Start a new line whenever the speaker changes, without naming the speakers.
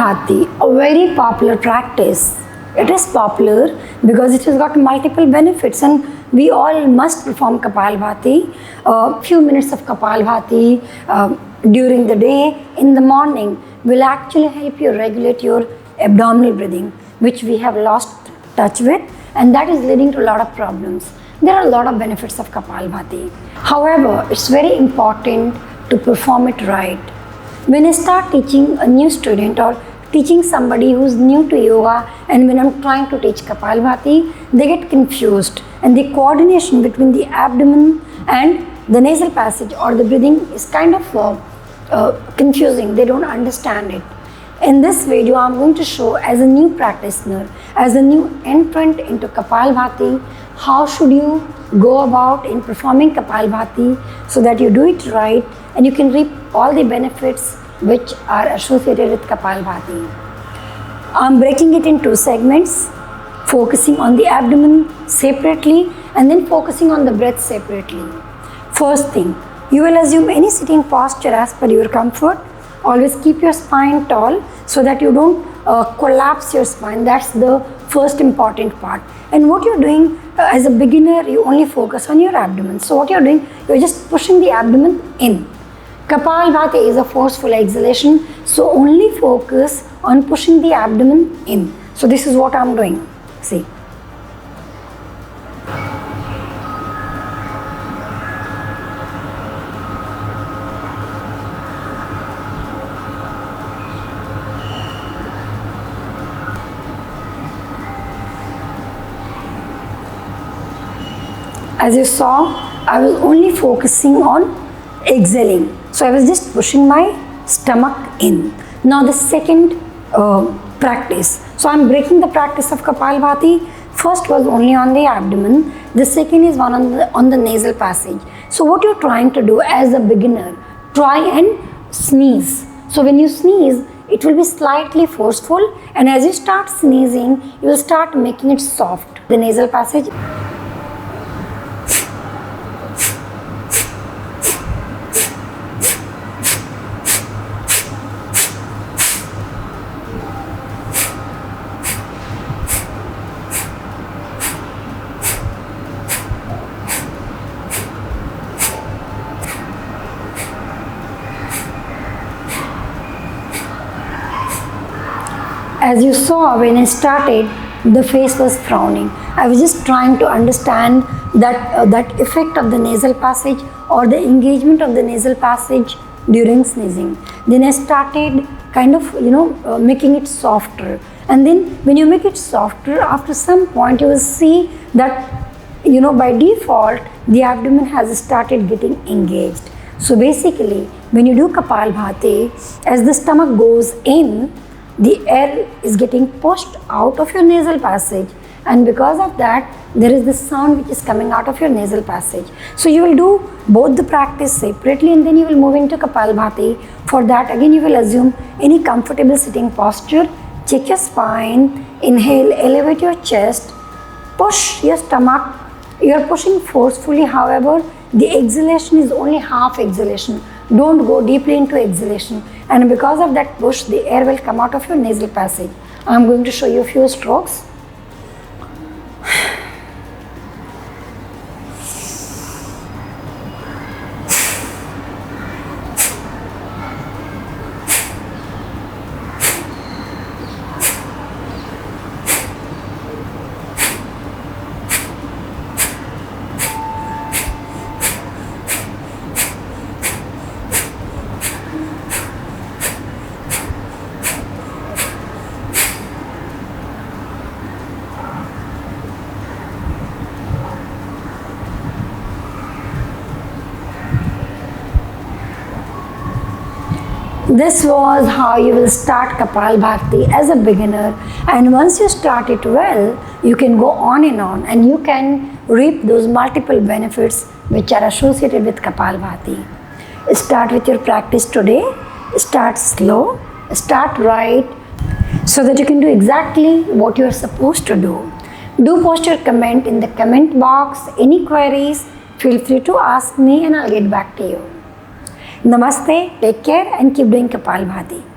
Kapalbhati, a very popular practice. It is popular because it has got multiple benefits, and we all must perform Kapalbhati. A few minutes of Kapalbhati during the day in the morning will actually help you regulate your abdominal breathing, which we have lost touch with, and that is leading to a lot of problems. There are a lot of benefits of Kapalbhati. However, it's very important to perform it right. When I start teaching a new student or teaching somebody who's new to yoga, and when I'm trying to teach Kapalbhati, they get confused, and the coordination between the abdomen and the nasal passage or the breathing is kind of confusing. They don't understand it. In this video, I'm going to show, as a new practitioner, as a new entrant into Kapalbhati, how should you go about in performing Kapalbhati so that you do it right and you can reap all the benefits which are associated with Kapalbhati. I'm breaking it in two segments, focusing on the abdomen separately and then focusing on the breath separately. First thing, you will assume any sitting posture as per your comfort. Always keep your spine tall so that you don't collapse your spine. That's the first important part. And what you're doing as a beginner, you only focus on your abdomen. So what you're doing, you're just pushing the abdomen in. Kapalbhati is a forceful exhalation, so only focus on pushing the abdomen in. So this is what I'm doing. See. As you saw, I was only focusing on exhaling. So I was just pushing my stomach in. Now the second practice. So I'm breaking the practice of Kapalbhati. First was only on the abdomen. The second is one on the nasal passage. So what you're trying to do as a beginner, try and sneeze. So when you sneeze, it will be slightly forceful, and as you start sneezing, you will start making it soft. The nasal passage. As you saw, when I started, the face was frowning. I was just trying to understand that effect of the nasal passage or the engagement of the nasal passage during sneezing. Then I started kind of, making it softer. And then when you make it softer, after some point you will see that, by default, the abdomen has started getting engaged. So basically, when you do Kapalbhati, as the stomach goes in, the air is getting pushed out of your nasal passage, and because of that, there is this sound which is coming out of your nasal passage. So you will do both the practice separately, and then you will move into Kapalbhati. For that, again, you will assume any comfortable sitting posture, check your spine, inhale, elevate your chest, push your stomach. You are pushing forcefully, however, the exhalation is only half exhalation. Don't go deeply into exhalation, and because of that push, the air will come out of your nasal passage. I'm going to show you a few strokes. This was how you will start Kapalbhati as a beginner, and once you start it well, you can go on and you can reap those multiple benefits which are associated with Kapalbhati. Start with your practice today, start slow, start right, so that you can do exactly what you are supposed to do. Do post your comment in the comment box. Any queries, feel free to ask me and I'll get back to you. Namaste, take care and keep doing Kapalbhati.